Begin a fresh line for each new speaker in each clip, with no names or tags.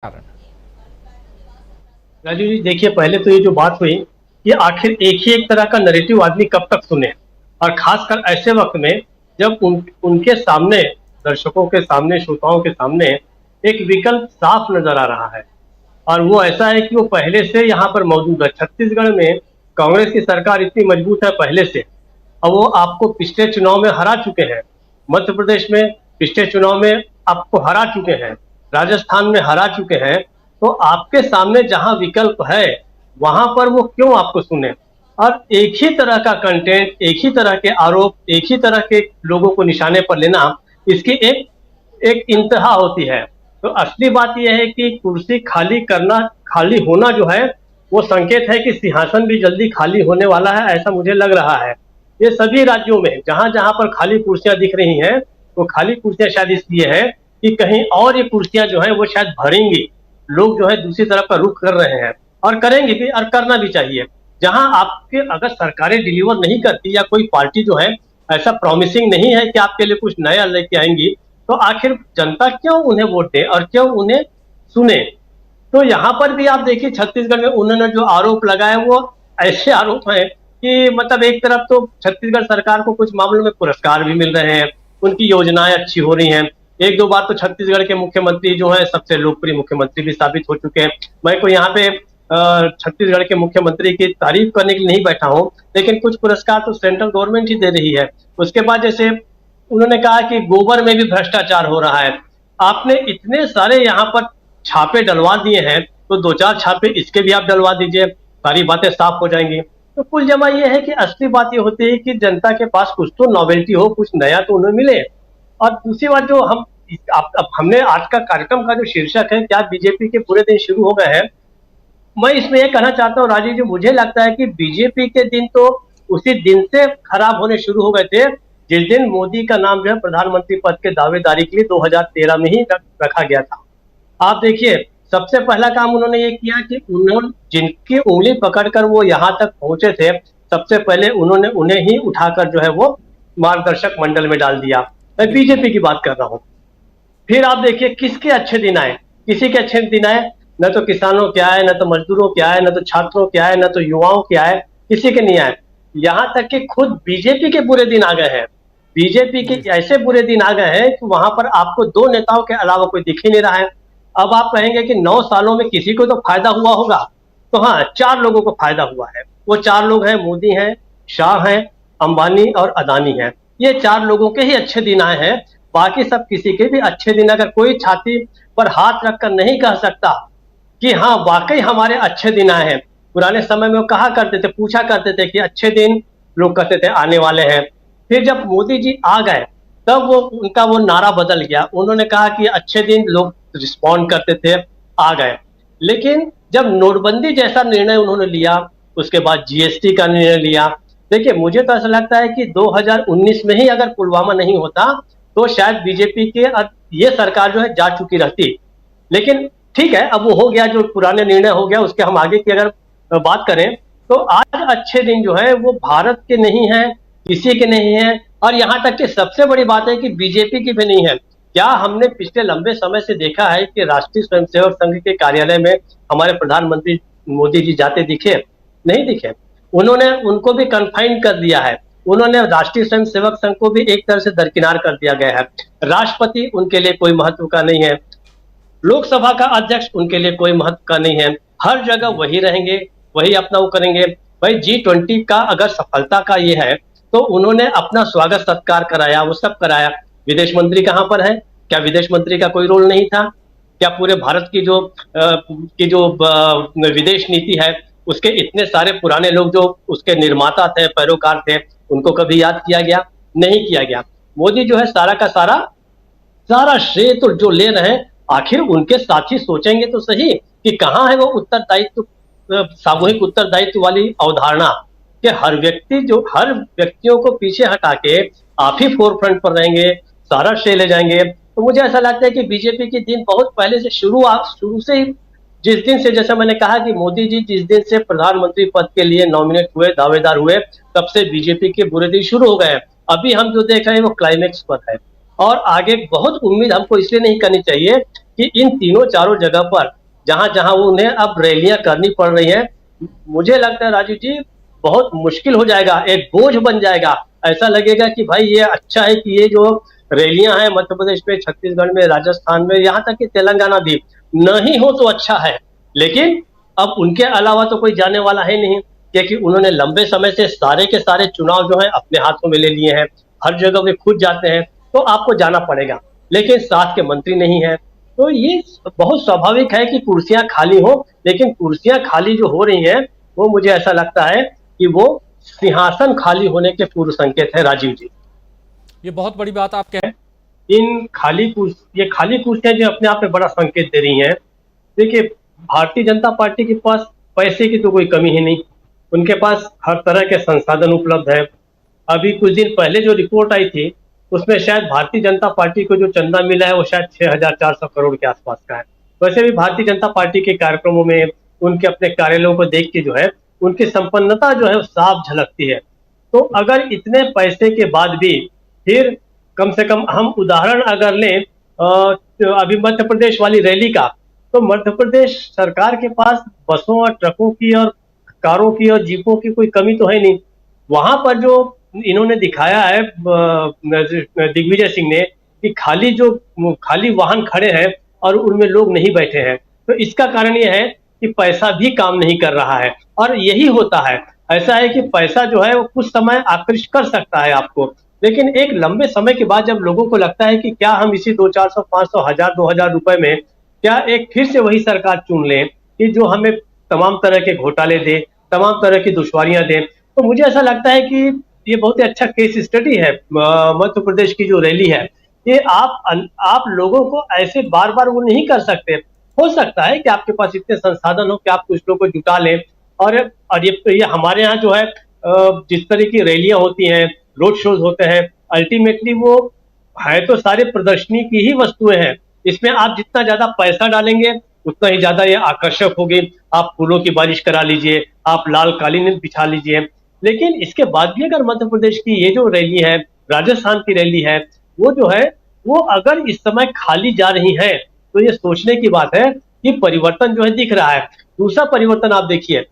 कारण।
राजू जी, देखिए, पहले तो ये जो बात हुई कि आखिर एक ही एक तरह का नैरेटिव आदमी कब तक सुने, और खासकर ऐसे वक्त में जब उनके सामने, दर्शकों के सामने, श्रोताओं के सामने एक विकल्प साफ नजर आ रहा है। और वो ऐसा है कि वो पहले से यहाँ पर मौजूद है। छत्तीसगढ़ में कांग्रेस की सरकार इतनी मजबूत है पहले से, और वो आपको पिछले चुनाव में हरा चुके हैं। मध्य प्रदेश में पिछले चुनाव में आपको हरा चुके हैं, राजस्थान में हरा चुके हैं। तो आपके सामने जहां विकल्प है, वहां पर वो क्यों आपको सुने? और एक ही तरह का कंटेंट, एक ही तरह के आरोप, एक ही तरह के लोगों को निशाने पर लेना, इसकी एक एक इंतहा होती है। तो असली बात यह है कि कुर्सी खाली करना, खाली होना जो है, वो संकेत है कि सिंहासन भी जल्दी खाली होने वाला है, ऐसा मुझे लग रहा है। ये सभी राज्यों में जहां जहां पर खाली कुर्सियां दिख रही हैं, वो खाली कुर्सियां शायद इसलिए है कि कहीं और ये कुर्सियां जो है वो शायद भरेंगी। लोग जो है दूसरी तरफ का रुख कर रहे हैं, और करेंगे भी, और करना भी चाहिए। जहां आपके अगर सरकारें डिलीवर नहीं करती, या कोई पार्टी जो है ऐसा प्रॉमिसिंग नहीं है कि आपके लिए कुछ नया लेके आएंगी, तो आखिर जनता क्यों उन्हें वोट दे और क्यों उन्हें सुने? तो यहाँ पर भी आप देखिए, छत्तीसगढ़ में उन्होंने जो आरोप लगाए, वो ऐसे आरोप हैं कि मतलब एक तरफ तो छत्तीसगढ़ सरकार को कुछ मामलों में पुरस्कार भी मिल रहे हैं, उनकी योजनाएं अच्छी हो रही हैं। एक दो बार तो छत्तीसगढ़ के मुख्यमंत्री जो है सबसे लोकप्रिय मुख्यमंत्री भी साबित हो चुके हैं। मैं को यहाँ पे छत्तीसगढ़ के मुख्यमंत्री की तारीफ करने के लिए नहीं बैठा हूँ, लेकिन कुछ पुरस्कार तो सेंट्रल गवर्नमेंट ही दे रही है। उसके बाद जैसे उन्होंने कहा कि गोबर में भी भ्रष्टाचार हो रहा है। आपने इतने सारे यहाँ पर छापे डलवा दिए हैं, तो दो चार छापे इसके भी आप डलवा दीजिए, सारी बातें साफ हो जाएंगी। तो कुल जमा ये है कि असली बात ये होती है कि जनता के पास कुछ तो नॉवेल्टी हो, कुछ नया तो उन्हें मिले। और दूसरी बात जो हम अब हमने आज का कार्यक्रम का जो शीर्षक है, क्या बीजेपी के पूरे दिन शुरू हो गए हैं, मैं इसमें ये कहना चाहता हूँ राजीव जी, मुझे लगता है कि बीजेपी के दिन तो उसी दिन से खराब होने शुरू हो गए थे, जिस दिन मोदी का नाम जो है प्रधानमंत्री पद के दावेदारी के लिए 2013 में ही रखा गया था। आप देखिए, सबसे पहला काम उन्होंने ये किया कि उन्होंने जिनकी उंगली पकड़कर वो यहाँ तक पहुंचे थे, सबसे पहले उन्होंने उन्हें ही उठाकर जो है वो मार्गदर्शक मंडल में डाल दिया। मैं बीजेपी की बात कर रहा हूँ। फिर आप देखिए किसके अच्छे दिन आए, किसी के अच्छे दिन आए? न तो किसानों के आए, न तो मजदूरों के आए, न तो छात्रों के आए, न तो युवाओं के आए, किसी के नहीं आए। यहाँ तक कि खुद बीजेपी के बुरे दिन आ गए हैं। बीजेपी के
जी।
ऐसे बुरे दिन आ गए हैं कि वहां पर आपको दो नेताओं के अलावा कोई दिख ही नहीं रहा है। अब आप कहेंगे कि 9 सालों में किसी को तो फायदा हुआ होगा, तो हाँ, 4 लोगों को फायदा हुआ है। वो 4 लोग हैं, मोदी हैं, शाह हैं, अंबानी और अदानी हैं। ये 4 लोगों के ही अच्छे दिन आए हैं। बाकी सब किसी के भी अच्छे दिन, अगर कोई छाती पर हाथ रखकर नहीं कह सकता कि हाँ वाकई हमारे अच्छे दिन आए हैं। पुराने समय में वो कहा करते थे, पूछा करते थे कि अच्छे दिन, लोग कहते थे आने वाले हैं। फिर जब मोदी जी आ गए, तब वो उनका वो नारा बदल गया। उन्होंने कहा कि अच्छे दिन, लोग रिस्पॉन्ड करते थे, आ गए। लेकिन जब नोटबंदी जैसा निर्णय उन्होंने लिया, उसके बाद जीएसटी का निर्णय लिया, देखिए मुझे तो ऐसा लगता है कि 2019 में ही अगर पुलवामा नहीं होता, तो शायद बीजेपी के ये सरकार जो है जा चुकी रहती। लेकिन ठीक है, अब वो हो गया, जो पुराने निर्णय हो गया, उसके हम आगे की अगर बात करें, तो आज अच्छे दिन जो है वो भारत के नहीं है, किसी के नहीं है। और यहाँ तक कि सबसे बड़ी बात है कि बीजेपी की भी नहीं है। क्या हमने पिछले लंबे समय से देखा है कि राष्ट्रीय स्वयंसेवक संघ के कार्यालय में हमारे प्रधानमंत्री मोदी जी जाते दिखे? नहीं दिखे। उन्होंने उनको भी कन्फाइन कर दिया है। उन्होंने राष्ट्रीय स्वयंसेवक संघ को भी एक तरह से दरकिनार कर दिया गया है। राष्ट्रपति उनके लिए कोई महत्व का नहीं है, लोकसभा का अध्यक्ष उनके लिए कोई महत्व का नहीं है। हर जगह
जी।
वही रहेंगे, वही अपना वो करेंगे। भाई G20 का अगर सफलता का ये है, तो उन्होंने अपना स्वागत सत्कार कराया, वो सब कराया। विदेश मंत्री कहाँ पर है? क्या विदेश मंत्री का कोई रोल नहीं था? क्या पूरे भारत की जो विदेश नीति है, उसके इतने सारे पुराने लोग जो उसके निर्माता थे, पैरोकार थे, उनको कभी याद किया गया? नहीं किया गया। मोदी जो है सारा का सारा सारा श्रेय तो जो ले रहे हैं, आखिर उनके साथी सोचेंगे तो सही कि कहाँ है वो उत्तरदायित्व,
जी।
सामूहिक उत्तरदायित्व वाली अवधारणा, कि हर व्यक्तियों को पीछे हटा के आप ही फोर फ्रंट पर रहेंगे, सारा श्रेय ले जाएंगे। तो मुझे ऐसा लगता है कि बीजेपी के दिन बहुत पहले से शुरू से ही, जिस दिन से, जैसे मैंने कहा कि मोदी जी जिस दिन से प्रधानमंत्री पद के लिए नॉमिनेट हुए, दावेदार हुए, तब से बीजेपी के बुरे दिन शुरू हो गए हैं। अभी हम जो देख रहे हैं वो क्लाइमेक्स पर है। और आगे बहुत उम्मीद हमको इसलिए नहीं करनी चाहिए कि इन तीनों चारों जगह पर जहां जहां वो उन्हें अब रैलियां करनी पड़ रही हैं, मुझे लगता है राजू जी बहुत मुश्किल हो जाएगा, एक बोझ बन जाएगा। ऐसा लगेगा कि भाई ये अच्छा है कि ये जो रैलियां हैं मध्य प्रदेश में, छत्तीसगढ़ में, राजस्थान में, यहाँ तक कि तेलंगाना भी नहीं हो तो अच्छा है, लेकिन अब उनके अलावा तो कोई जाने वाला है नहीं, क्योंकि उन्होंने लंबे समय से सारे के सारे चुनाव जो है अपने हाथों में ले लिए हैं, हर जगह वे खुद जाते हैं, तो आपको जाना पड़ेगा, लेकिन साथ के मंत्री नहीं है। तो ये बहुत स्वाभाविक है कि कुर्सियां खाली हो, लेकिन कुर्सियां खाली जो हो रही हैं वो मुझे ऐसा लगता है कि वो सिंहासन खाली होने के पूर्व संकेत है राजीव जी।
ये बहुत बड़ी बात आप कह
ये खाली कुर्सियां जो अपने आप में बड़ा संकेत दे रही हैं। देखिए, भारतीय जनता पार्टी के पास पैसे की तो कोई कमी ही नहीं, उनके पास हर तरह के संसाधन उपलब्ध है। अभी कुछ दिन पहले जो रिपोर्ट आई थी उसमें शायद भारतीय जनता पार्टी को जो चंदा मिला है वो शायद 6,400 करोड़ के आसपास का है। वैसे भी भारतीय जनता पार्टी के कार्यक्रमों में, उनके अपने कार्यालयों को देख के जो है उनकी संपन्नता जो है वो साफ झलकती है। तो अगर इतने पैसे के बाद भी फिर कम से कम हम उदाहरण अगर लें तो अभी मध्य प्रदेश वाली रैली का, तो मध्य प्रदेश सरकार के पास बसों और ट्रकों की और कारों की और जीपों की कोई कमी तो है नहीं। वहां पर जो इन्होंने दिखाया है दिग्विजय सिंह ने कि खाली वाहन खड़े हैं और उनमें लोग नहीं बैठे हैं, तो इसका कारण यह है कि पैसा भी काम नहीं कर रहा है। और यही होता है, ऐसा है कि पैसा जो है वो कुछ समय आकृष्ट कर सकता है आपको, लेकिन एक लंबे समय के बाद जब लोगों को लगता है कि क्या हम इसी 200-400, 500, 1,000, 2,000 रुपए में क्या एक फिर से वही सरकार चुन लें कि जो हमें तमाम तरह के घोटाले दे, तमाम तरह की दुश्वारियां दें, तो मुझे ऐसा लगता है कि ये बहुत ही अच्छा केस स्टडी है मध्य प्रदेश की जो रैली है। ये आप लोगों को ऐसे बार बार वो नहीं कर सकते। हो सकता है कि आपके पास इतने संसाधन हो कि आप कुछ लोगों को जुटा लें, और ये हमारे यहाँ जो है जिस तरह की रैलियां होती हैं, रोड शोज होते हैं, अल्टीमेटली वो है तो सारे प्रदर्शनी की ही वस्तुएं हैं। इसमें आप जितना ज्यादा पैसा डालेंगे उतना ही ज्यादा ये आकर्षक होगी। आप फूलों की बारिश करा लीजिए, आप लाल कालीन बिछा लीजिए, लेकिन इसके बाद भी अगर मध्य प्रदेश की ये जो रैली है, राजस्थान की रैली है, वो जो है वो अगर इस समय खाली जा रही है, तो ये सोचने की बात है कि परिवर्तन जो है दिख रहा है। दूसरा परिवर्तन आप देखिए,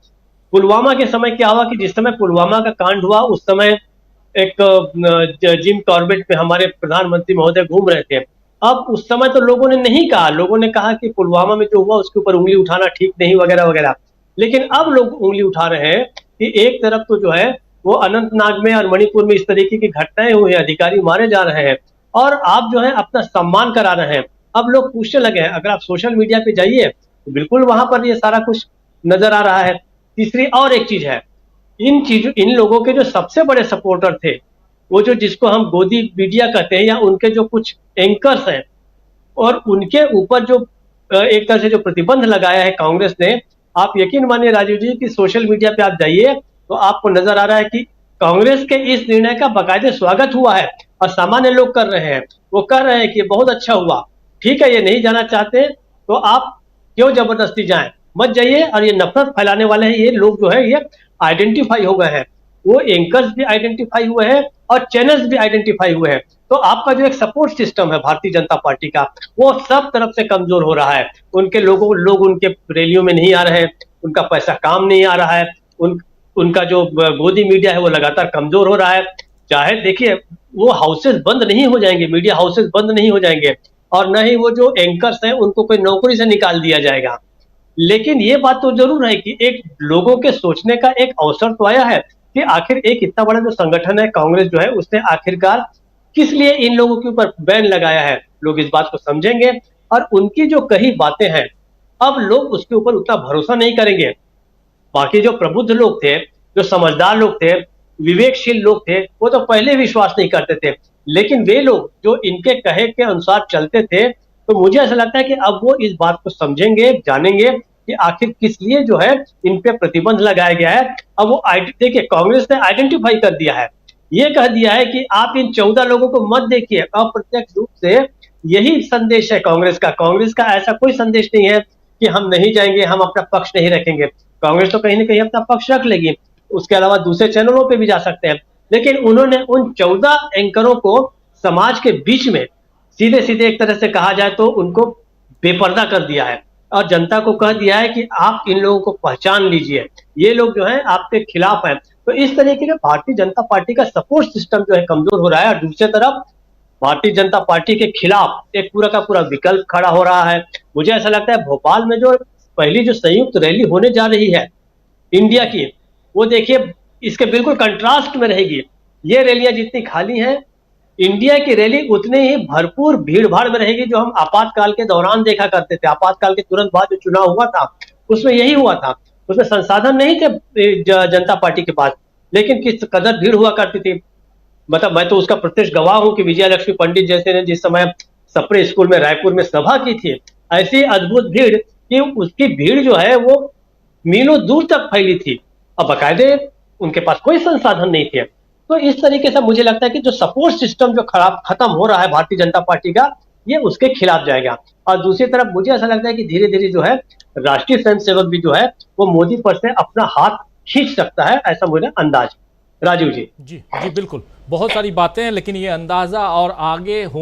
पुलवामा के समय क्या हुआ कि जिस समय पुलवामा का कांड हुआ उस समय एक जिम कॉर्बेट में हमारे प्रधानमंत्री महोदय घूम रहे थे। अब उस समय तो लोगों ने नहीं कहा, लोगों ने कहा कि पुलवामा में जो हुआ उसके ऊपर उंगली उठाना ठीक नहीं वगैरह वगैरह, लेकिन अब लोग उंगली उठा रहे हैं कि एक तरफ तो जो है वो अनंतनाग में और मणिपुर में इस तरीके की घटनाएं हुई हैं, अधिकारी मारे जा रहे हैं, और आप जो है अपना सम्मान करा रहे हैं। अब लोग पूछने लगे हैं, अगर आप सोशल मीडिया पे जाइए तो बिल्कुल वहां पर ये सारा कुछ नजर आ रहा है। तीसरी और एक चीज है, इन लोगों के जो सबसे बड़े सपोर्टर थे, वो जो जिसको हम गोदी मीडिया कहते हैं, या उनके जो कुछ एंकर्स हैं, और उनके ऊपर जो एक तरह से जो प्रतिबंध लगाया है कांग्रेस ने, आप यकीन मानिए राजीव जी कि सोशल मीडिया पे आप जाइए तो आपको नजर आ रहा है कि कांग्रेस के इस निर्णय का बाकायदे स्वागत हुआ है, और सामान्य लोग कर रहे हैं, वो कर रहे हैं कि बहुत अच्छा हुआ। ठीक है, ये नहीं जाना चाहते तो आप क्यों जबरदस्ती जाएं, मत जाइए। और ये नफरत फैलाने वाले हैं ये लोग जो है ये आइडेंटिफाई हो गए हैं, वो एंकर्स भी आइडेंटिफाई हुए हैं और चैनल्स भी आइडेंटिफाई हुए हैं। तो आपका जो एक सपोर्ट सिस्टम है भारतीय जनता पार्टी का, वो सब तरफ से कमजोर हो रहा है। उनके लोग उनके रैलियों में नहीं आ रहे हैं, उनका पैसा काम नहीं आ रहा है, उनका जो गोदी मीडिया है वो लगातार कमजोर हो रहा है। चाहे देखिए वो हाउसेस बंद नहीं हो जाएंगे, मीडिया हाउसेस बंद नहीं हो जाएंगे, और न ही वो जो एंकर्स हैं उनको कोई नौकरी से निकाल दिया जाएगा, लेकिन ये बात तो जरूर है कि एक लोगों के सोचने का एक अवसर तो आया है कि आखिर एक इतना बड़ा जो संगठन है कांग्रेस जो है, उसने आखिरकार किस लिए इन लोगों के ऊपर बैन लगाया है। लोग इस बात को समझेंगे, और उनकी जो कही बातें हैं अब लोग उसके ऊपर उतना भरोसा नहीं करेंगे। बाकी जो प्रबुद्ध लोग थे, जो समझदार लोग थे, विवेकशील लोग थे, वो तो पहले विश्वास नहीं करते थे, लेकिन वे लोग जो इनके कहे के अनुसार चलते थे, तो मुझे ऐसा लगता है कि अब वो इस बात को समझेंगे, जानेंगे कि आखिर किस लिए जो है इन पे प्रतिबंध लगाया गया है। अब वो देखिए कांग्रेस ने आइडेंटिफाई कर दिया है, ये कह दिया है कि आप इन 14 लोगों को मत देखिए। अप्रत्यक्ष रूप से यही संदेश है कांग्रेस का ऐसा कोई संदेश नहीं है कि हम नहीं जाएंगे, हम अपना पक्ष नहीं रखेंगे। कांग्रेस तो कहीं ना कहीं अपना पक्ष रख लेगी, उसके अलावा दूसरे चैनलों पे भी जा सकते हैं, लेकिन उन्होंने उन 14 एंकरों को समाज के बीच में सीधे सीधे एक तरह से कहा जाए तो उनको बेपर्दा कर दिया है और जनता को कह दिया है कि आप इन लोगों को पहचान लीजिए, ये लोग जो है आपके खिलाफ हैं। तो इस तरीके से भारतीय जनता पार्टी का सपोर्ट सिस्टम जो है कमजोर हो रहा है और दूसरी तरफ भारतीय जनता पार्टी के खिलाफ एक पूरा का पूरा विकल्प खड़ा हो रहा है। मुझे ऐसा लगता है भोपाल में जो पहली जो संयुक्त रैली होने जा रही है इंडिया की, वो देखिए इसके बिल्कुल कंट्रास्ट में रहेगी। ये रैलियां जितनी खाली हैं, इंडिया की रैली उतनी ही भरपूर भीड़ भाड़ में रहेगी जो हम आपातकाल के दौरान देखा करते थे। आपातकाल के तुरंत बाद जो चुनाव हुआ था उसमें यही हुआ था, उसमें संसाधन नहीं थे जनता पार्टी के पास, लेकिन किस कदर भीड़ हुआ करती थी। मतलब मैं तो उसका प्रत्यक्ष गवाह हूं कि विजया लक्ष्मी पंडित जैसे ने जिस समय सप्रे स्कूल में रायपुर में सभा की थी, ऐसी अद्भुत भीड़ कि उसकी भीड़ जो है वो मीलों दूर तक फैली थी और बाकायदे उनके पास कोई संसाधन नहीं थे। तो इस तरीके से मुझे लगता है कि जो सपोर्ट सिस्टम जो खराब खत्म हो रहा है भारतीय जनता पार्टी का, ये उसके खिलाफ जाएगा। और दूसरी तरफ मुझे ऐसा लगता है कि धीरे धीरे जो है राष्ट्रीय स्वयंसेवक भी जो है वो मोदी पर से अपना हाथ खींच सकता है, ऐसा मुझे अंदाज है। राजीव जी।
जी जी बिल्कुल, बहुत सारी बातें हैं, लेकिन ये अंदाजा और आगे हो